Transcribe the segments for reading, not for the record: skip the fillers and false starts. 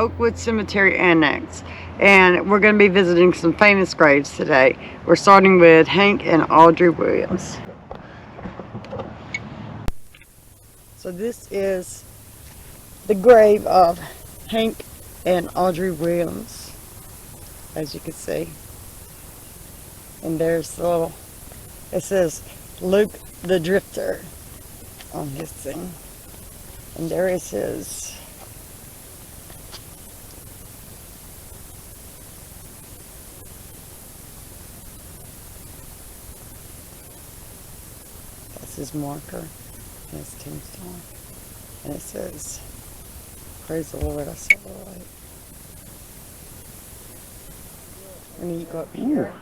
Oakwood Cemetery Annex, and we're going to be visiting some famous graves today. We're starting with Hank and Audrey Williams. So this is the grave of Hank and Audrey Williams, as you can see. And there's the little, it says Luke the Drifter on his thing. And there is his marker and his tombstone. And it says, praise the Lord, I saw the light. And you go up here.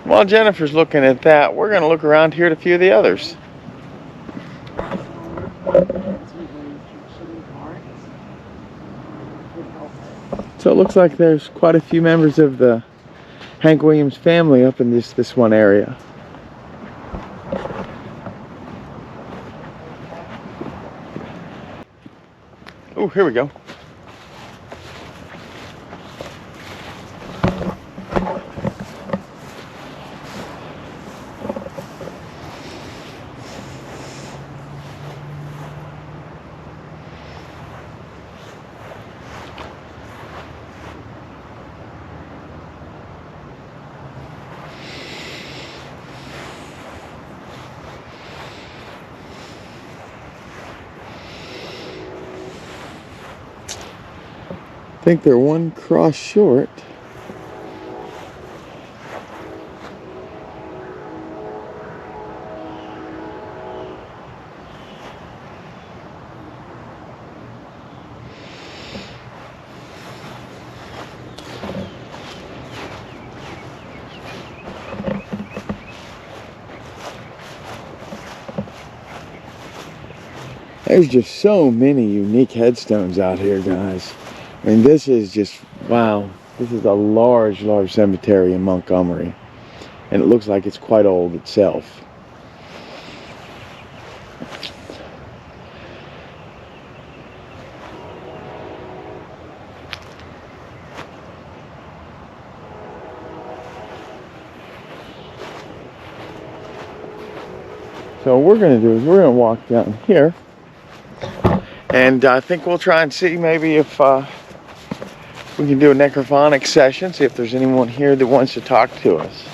While Jennifer's looking at that, we're going to look around here at a few of the others. So it looks like there's quite a few members of the Hank Williams family up in this one area. Oh, here we go. I think they're one cross short. There's just so many unique headstones out here, guys. And this is just, wow, this is a large cemetery in Montgomery. And it looks like it's quite old itself. So what we're going to do is we're going to walk down here. And I think we'll try and see maybe if we can do a necrophonic session, see if there's anyone here that wants to talk to us.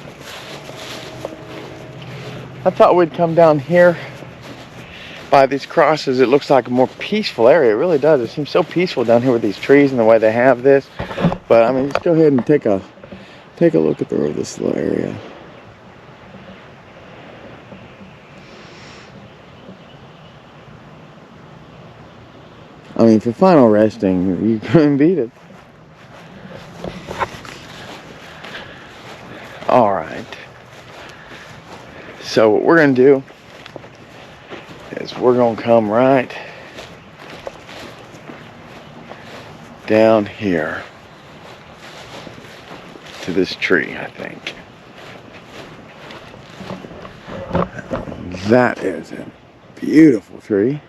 I thought we'd come down here by these crosses. It looks like a more peaceful area. It really does. It seems so peaceful down here with these trees and the way they have this. But I mean, just go ahead and take a look at this little area. I mean, for final resting, you couldn't beat it. Alright. So what we're going to do is we're going to come right down here to this tree, I think. That is a beautiful tree.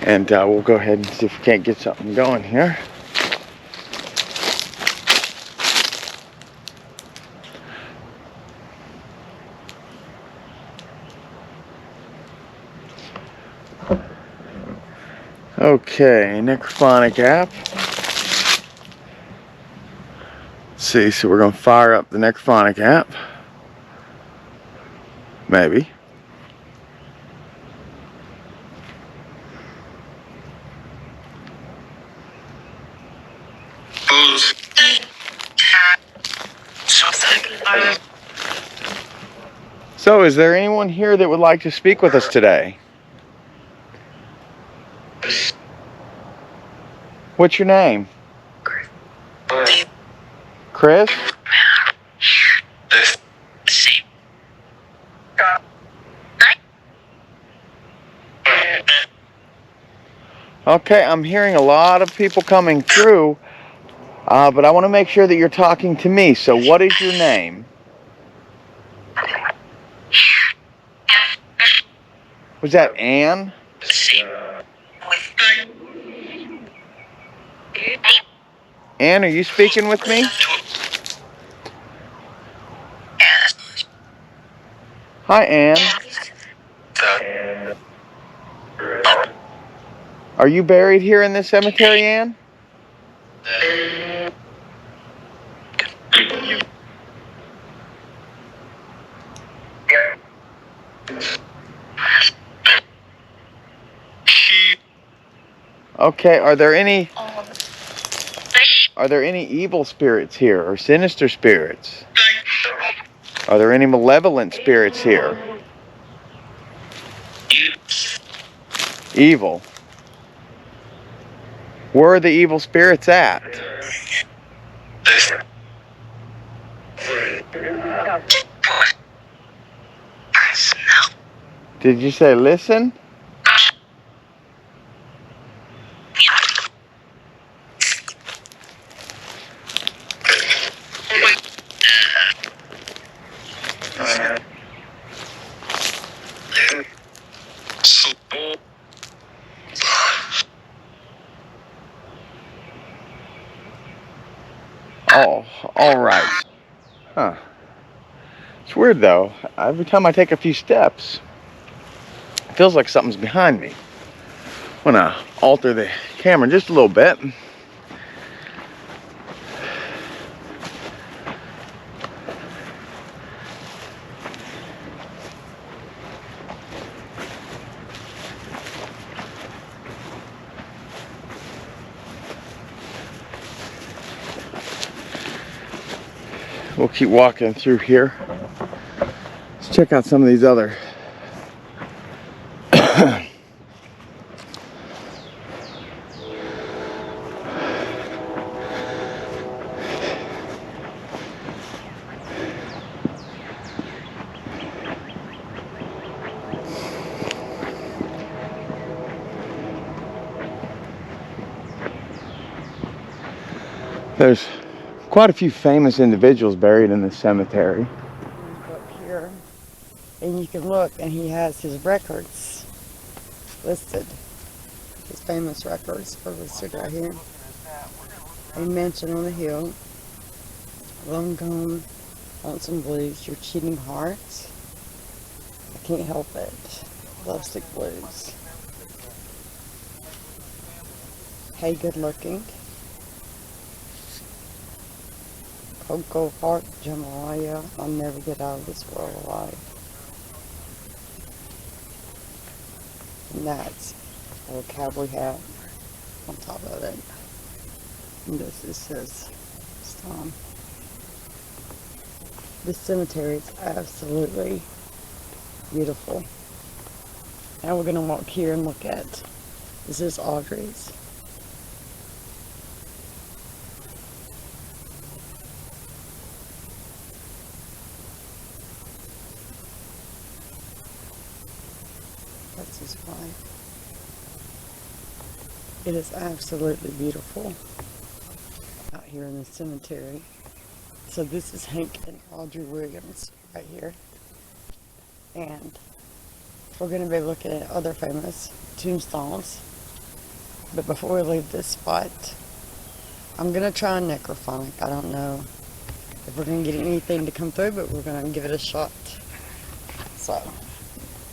And we'll go ahead and see if we can't get something going here. Okay, necrophonic app. Let's see, so we're going to fire up the necrophonic app. Maybe. So, is there anyone here that would like to speak with us today? What's your name? Chris? Okay, I'm hearing a lot of people coming through, but I want to make sure that you're talking to me. So what is your name? Was that Anne? Anne, are you speaking with me? Hi, Anne. Are you buried here in this cemetery, Anne? Okay, are there any evil spirits here or sinister spirits? Are there any malevolent spirits here? Evil. Where are the evil spirits at? Did you say listen? Oh, all right. Huh. It's weird though. Every time I take a few steps, it feels like something's behind me. I'm gonna alter the camera just a little bit. We'll keep walking through here. Let's check out some of these other there's quite a few famous individuals buried in this cemetery. Up here, and you can look, and he has his records listed. His famous records are listed right here. A mansion on the hill, long gone, lonesome blues, your cheating heart. I can't help it. Lovesick blues. Hey, good looking. Cocoa Heart, Jamaica. I'll never get out of this world alive. And that's a little cowboy hat on top of it. And this is his stone. This cemetery is absolutely beautiful. Now we're going to walk here and look at, this is Audrey's. That's his wife. It is absolutely beautiful out here in the cemetery. So this is Hank and Audrey Williams right here. And we're going to be looking at other famous tombstones. But before we leave this spot, I'm going to try a necrophonic. I don't know if we're going to get anything to come through, but we're going to give it a shot. So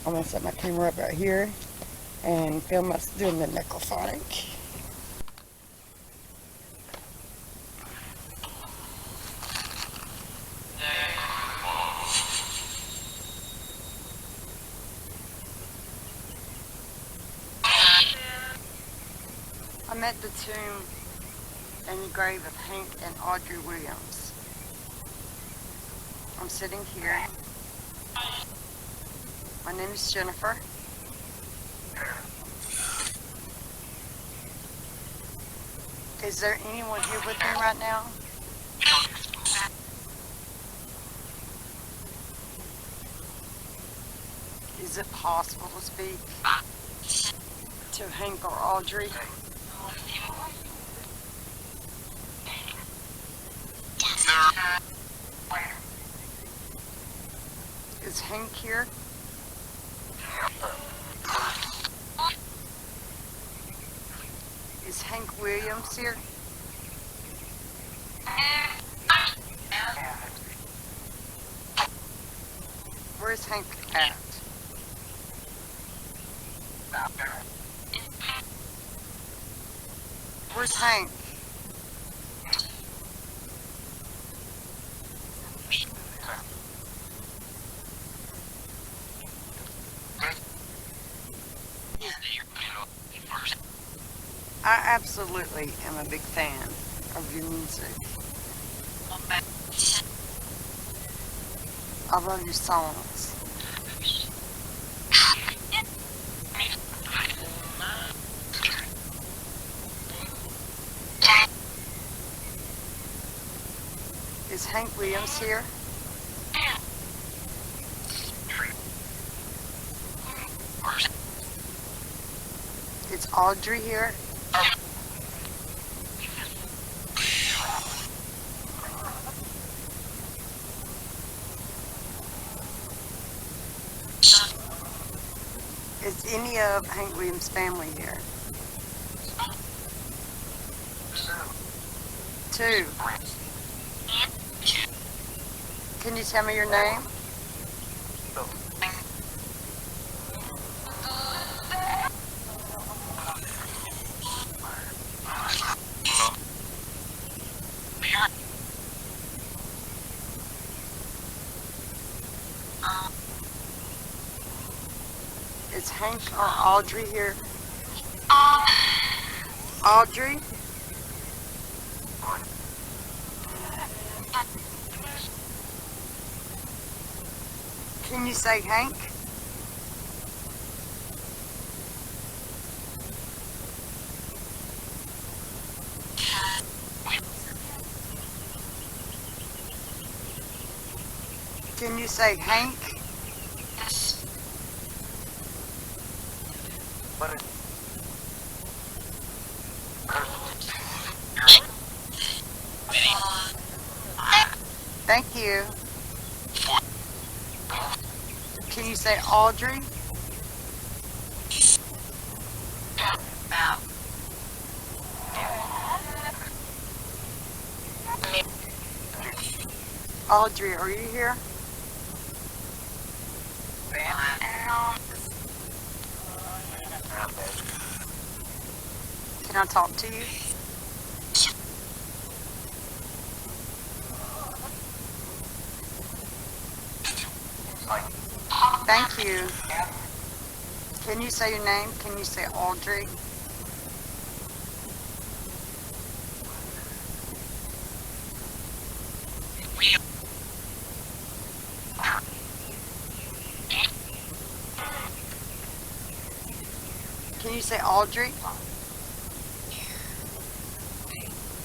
I'm going to set my camera up right here and film us doing the necrophonic. I'm at the tomb and the grave of Hank and Audrey Williams. I'm sitting here. My name is Jennifer. Is there anyone here with me right now? Is it possible to speak to Hank or Audrey? Is Hank here? Is Hank Williams here? Where's Hank at? Where's Hank? I absolutely am a big fan of your music. I love your songs. Is Hank Williams here? Is Audrey here? Is any of Hank Williams' family here? Two. Can you tell me your name? Is Hank or Audrey here? Audrey? Can you say Hank? Can you say Hank? Thank you. Can you say Audrey? Audrey, are you here? Can I talk to you? Thank you. Can you say your name? Can you say Audrey? Can you say Audrey?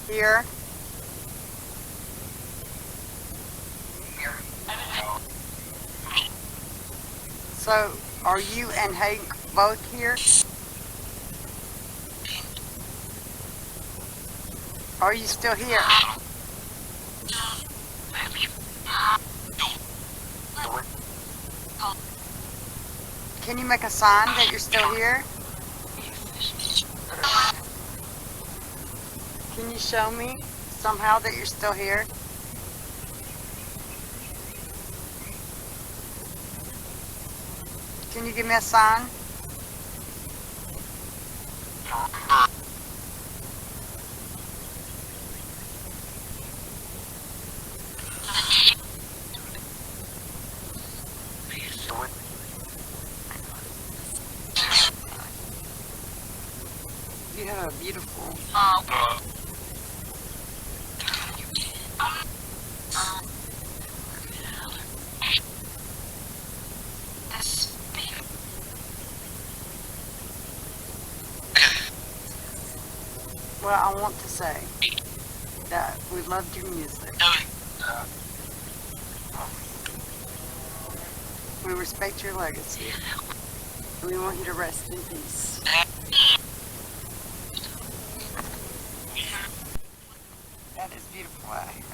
Here. So, are you and Hank both here? Are you still here? Can you make a sign that you're still here? Can you show me somehow that you're still here? Can you give me a sign? You have a beautiful... Well, I want to say that we loved your music. We respect your legacy. And we want you to rest in peace. That is beautiful out here.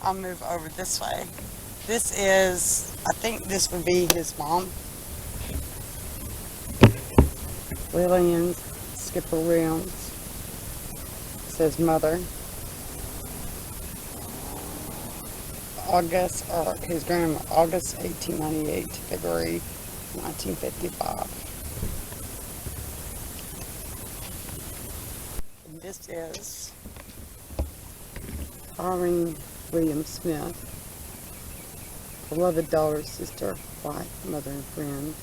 I'll move over this way. This is, I think this would be his mom. Lillian Skipper Williams. Says mother. August, or his grandma, August 1898 to February 1955. And this is Irene William Smith, beloved daughter, sister, wife, mother, and friend.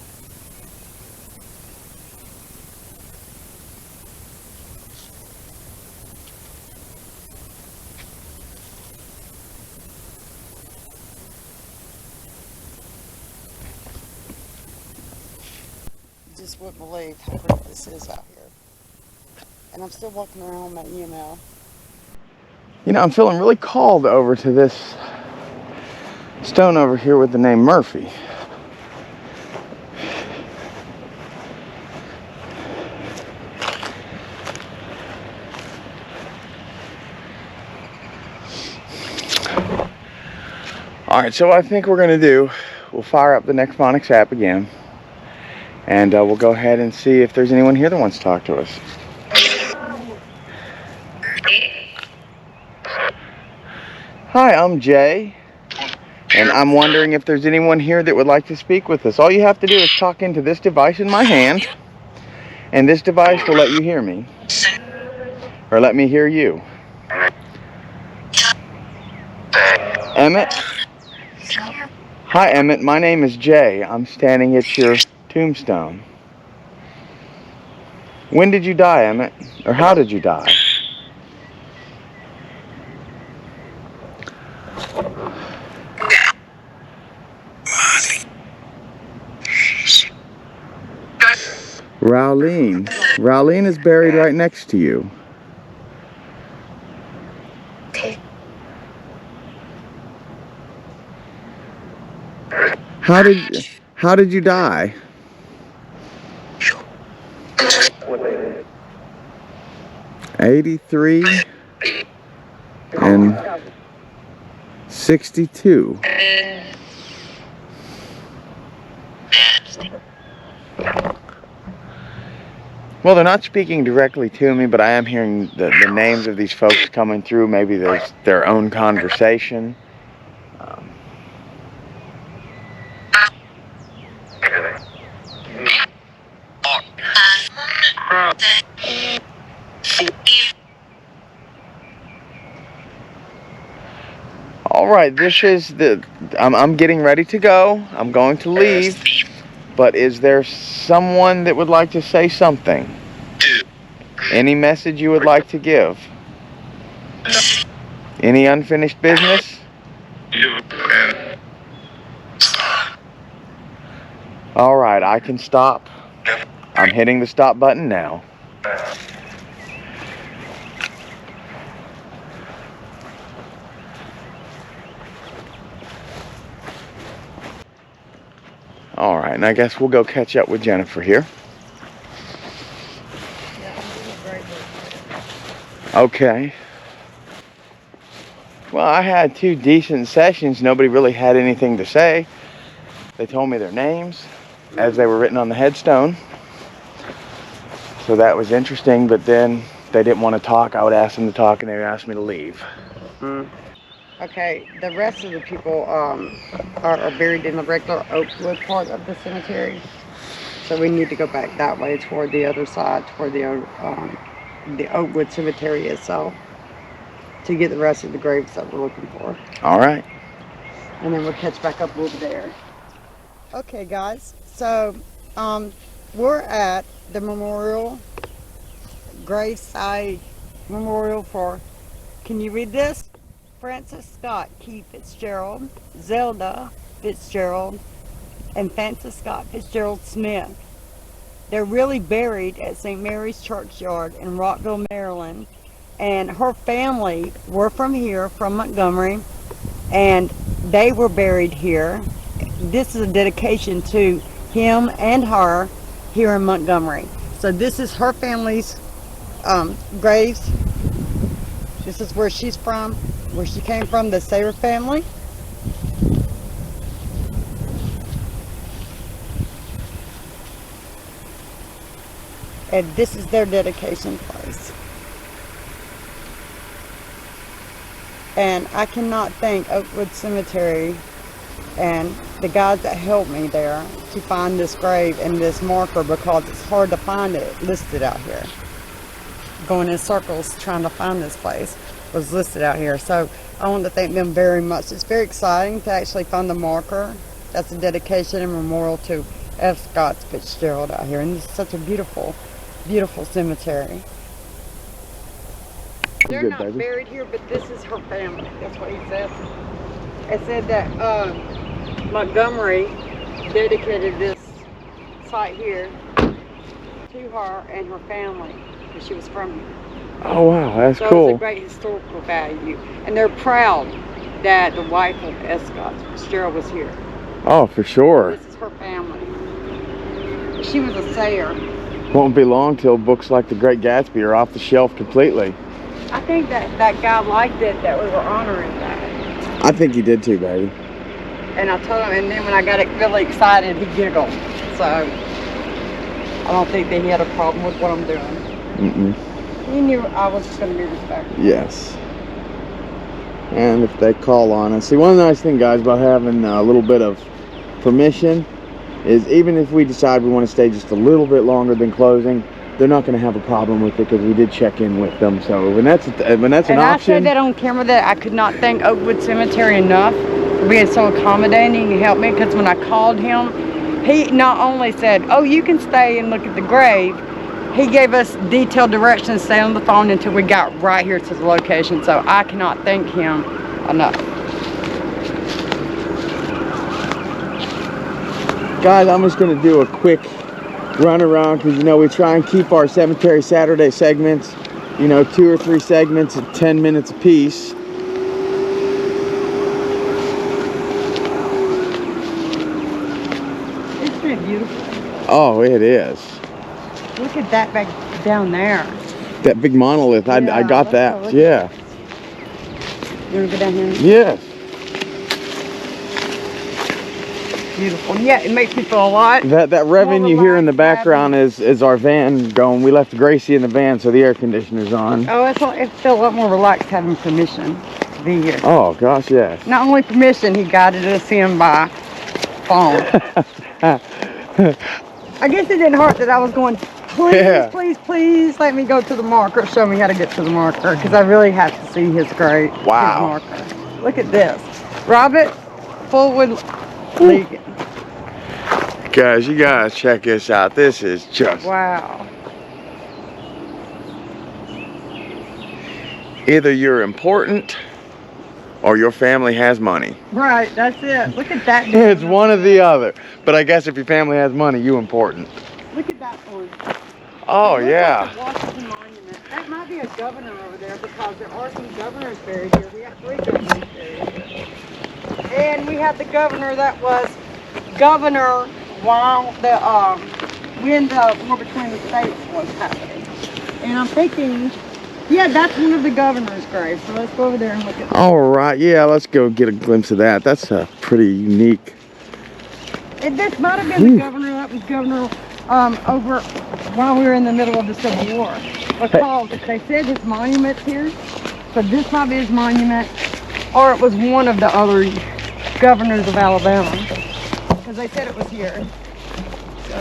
Just wouldn't believe how great this is out here. And I'm still walking around my email. You know, I'm feeling really called over to this stone over here with the name Murphy. Alright, so what I think we're going to do, we'll fire up the Nexphonics app again, and we'll go ahead and see if there's anyone here that wants to talk to us. Hi, I'm Jay, and I'm wondering if there's anyone here that would like to speak with us. All you have to do is talk into this device in my hand, and this device will let you hear me, or let me hear you. Emmett? Hi, Emmett. My name is Jay. I'm standing at your tombstone. When did you die, Emmett? Or how did you die? Rowlene. Rowlene is buried right next to you. How did you die? '83 and 62. Well, they're not speaking directly to me, but I am hearing the names of these folks coming through. Maybe there's their own conversation. All right, this is the. I'm getting ready to go. I'm going to leave. But is there someone that would like to say something? Any message you would like to give? Any unfinished business? All right, I can stop. I'm hitting the stop button now. All right, and I guess we'll go catch up with Jennifer here. Okay. Well, I had 2 decent sessions. Nobody really had anything to say. They told me their names as they were written on the headstone. So that was interesting, but then they didn't want to talk. I would ask them to talk, and they would ask me to leave. Okay, the rest of the people are buried in the regular Oakwood part of the cemetery. So we need to go back that way toward the other side, toward the Oakwood Cemetery itself, to get the rest of the graves that we're looking for. All right. And then we'll catch back up over there. Okay, guys. So we're at the memorial, graveside memorial for, can you read this? Francis Scott Key Fitzgerald, Zelda Fitzgerald, and Francis Scott Fitzgerald Smith. They're really buried at St. Mary's Churchyard in Rockville, Maryland. And her family were from here, from Montgomery, and they were buried here. This is a dedication to him and her here in Montgomery. So this is her family's graves. This is where she's from. where she came from, the Sayer family. And this is their dedication place. And I cannot thank Oakwood Cemetery and the guys that helped me there to find this grave and this marker, because it's hard to find it listed out here. Going in circles trying to find this place was listed out here. So I want to thank them very much. It's very exciting to actually find the marker. That's a dedication and memorial to F. Scott Fitzgerald out here. And this is such a beautiful, beautiful cemetery. They're not buried here, but this is her family. That's what he said. It said that Montgomery dedicated this site here to her and her family, because she was from here. Oh wow, that's so cool. It's a great historical value, and they're proud that the wife of S. Scott Fitzgerald was here. Oh, for sure. This is her family. She was a sayer. Won't be long till books like The Great Gatsby are off the shelf completely. I think that guy liked it, that we were honoring that. I think he did too, baby. And I told him, and then when I got really excited, he giggled. So I don't think that he had a problem with what I'm doing. Mm-mm. He knew I was going to be respectful. Yes. And if they call on us. See, one nice thing, guys, about having a little bit of permission is even if we decide we want to stay just a little bit longer than closing, they're not going to have a problem with it, because we did check in with them. So when that's an option. And I said that on camera, that I could not thank Oakwood Cemetery enough for being so accommodating and helped me, because when I called him, he not only said, oh, you can stay and look at the grave, he gave us detailed directions, stay on the phone until we got right here to the location. So I cannot thank him enough. Guys, I'm just going to do a quick run around, because you know we try and keep our Cemetery Saturday segments, you know, 2 or 3 segments at 10 minutes apiece. Isn't it beautiful? Oh, it is. Look at that back down there. That big monolith. I got that. Yeah. You want to go down here? Yes. Beautiful. Yeah, it makes me feel a lot. That revving you hear in the background is our van going. We left Gracie in the van, so the air conditioner's on. Oh, it feels a lot more relaxed having permission to be here. Oh gosh, yes. Not only permission, he guided us in by phone. I guess it didn't hurt that I was going, please, please, please let me go to the marker. Show me how to get to the marker, because I really have to see his grave. Wow. His marker. Look at this. Robert Fullwood Legan. Guys, you guys check this out. This is just wow. Either you're important or your family has money. Right, that's it. Look at that. It's one or the other. But I guess if your family has money, you important. Look at that one. Oh, yeah. Like the Washington Monument. That might be a governor over there, because there are some governors buried here. We have 3 governors buried here. And we had the governor that was governor while when the war between the states was happening. And I'm thinking, yeah, that's one of the governor's graves. So let's go over there and look at that. All right, yeah, let's go get a glimpse of that. That's pretty unique. And this might have been the governor that was governor over while we were in the middle of the Civil War. Because they said his monument's here, so this might be his monument, or it was one of the other governors of Alabama, because they said it was here. So.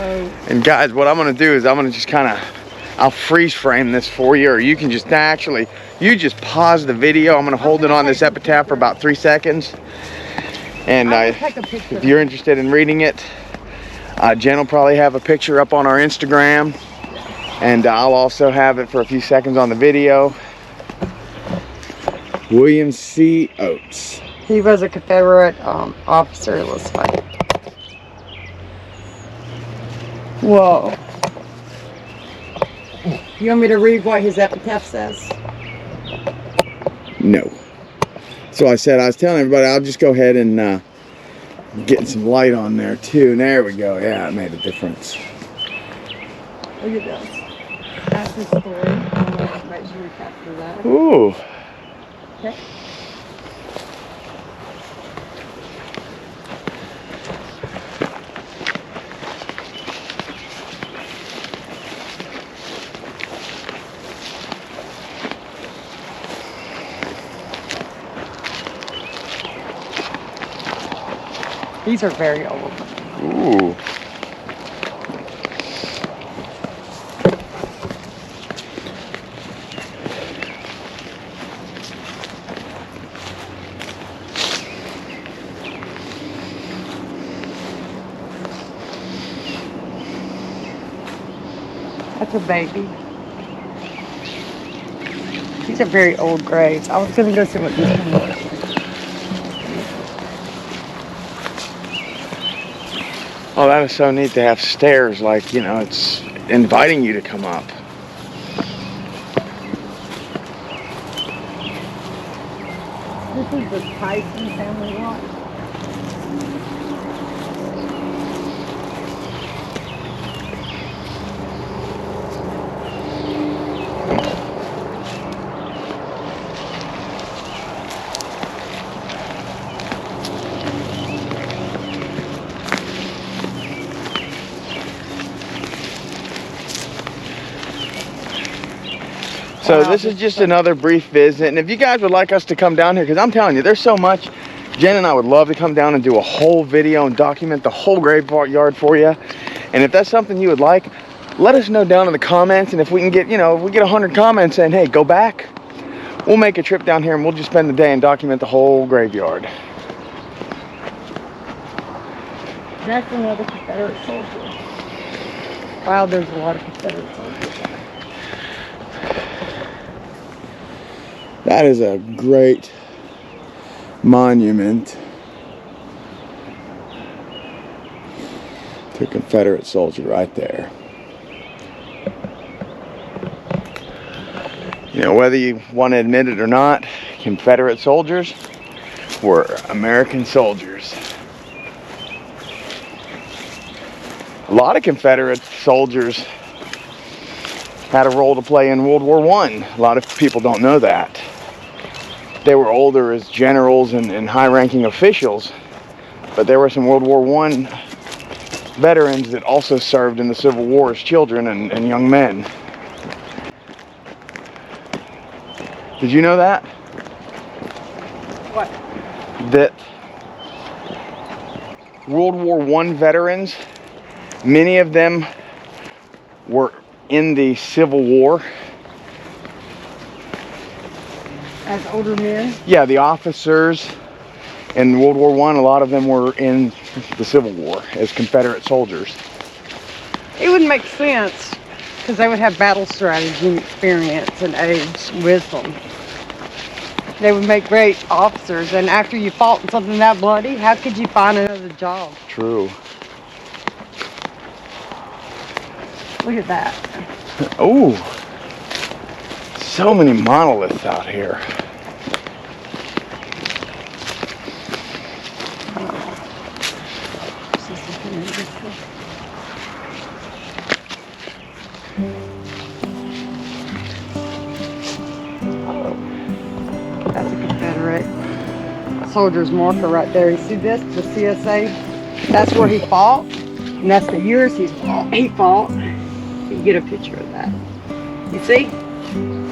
And guys, what I'm gonna do is I'm gonna just I'll freeze frame this for you, or you can just you just pause the video. I'm gonna hold it on this epitaph for about 3 seconds. And if you're interested in reading it, Jen will probably have a picture up on our Instagram, and I'll also have it for a few seconds on the video. William C. Oates. He was a Confederate officer, it looks like. Whoa. You want me to read what his epitaph says? No. So I was telling everybody, I'll just go ahead and get some light on there too. And there we go. Yeah, it made a difference. Look at this. That's his story. Make sure we capture that. Ooh. Okay. These are very old. Ooh. That's a baby. These are very old graves. I was gonna go see what this one was. Oh, that is so neat to have stairs, like, you know, it's inviting you to come up. This is the Tyson family lot. So this is just another brief visit, and if you guys would like us to come down here, because I'm telling you, there's so much. Jen and I would love to come down and do a whole video and document the whole graveyard for you. And if that's something you would like, let us know down in the comments. And if we can get, you know, if we get 100 comments saying, hey, go back, we'll make a trip down here and we'll just spend the day and document the whole graveyard. That's another Confederate soldier. Wow, there's a lot of Confederate soldiers. That is a great monument to a Confederate soldier right there. You know, whether you want to admit it or not, Confederate soldiers were American soldiers. A lot of Confederate soldiers had a role to play in World War I. A lot of people don't know that. They were older as generals and high-ranking officials, but there were some World War I veterans that also served in the Civil War as children and young men. Did you know that? What? That World War I veterans, many of them were in the Civil War. As older men? Yeah, the officers in World War I, a lot of them were in the Civil War as Confederate soldiers. It would make sense because they would have battle strategy and experience and age, wisdom. They would make great officers, and after you fought in something that bloody, how could you find another job? True. Look at that. Oh, so many monoliths out here. That's a Confederate soldier's marker right there. You see this? The CSA? That's where he fought, and that's the years he fought. You can get a picture of that. You see?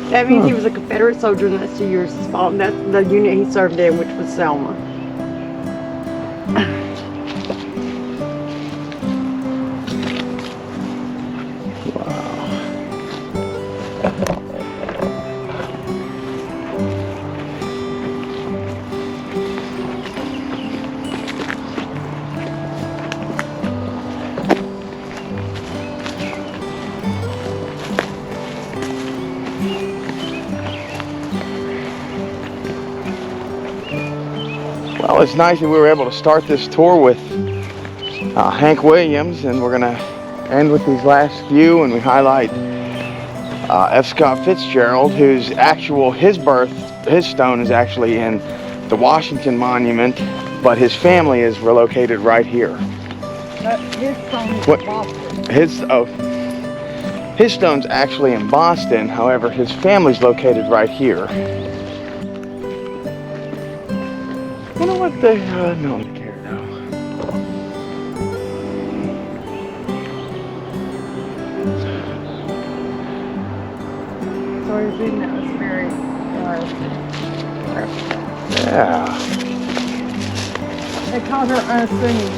That means he was a Confederate soldier, and that's the years he fought, and that's the unit he served in, which was Selma. Well, it's nice that we were able to start this tour with Hank Williams, and we're going to end with these last few, and we highlight F. Scott Fitzgerald, whose his stone is actually in the Washington Monument, but his family is relocated right here. His stone is What? in Boston. His stone's actually in Boston, however, his family's located right here. I wonder what they, no one care now. So he's in that was very Yeah. They called her unassuming.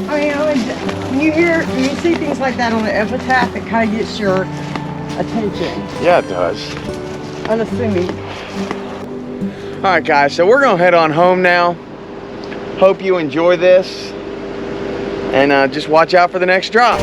I mean, when you see things like that on the epitaph, it kind of gets your attention. Yeah, it does. Unassuming. All right, guys, so we're gonna head on home now. Hope you enjoy this, and just watch out for the next drop.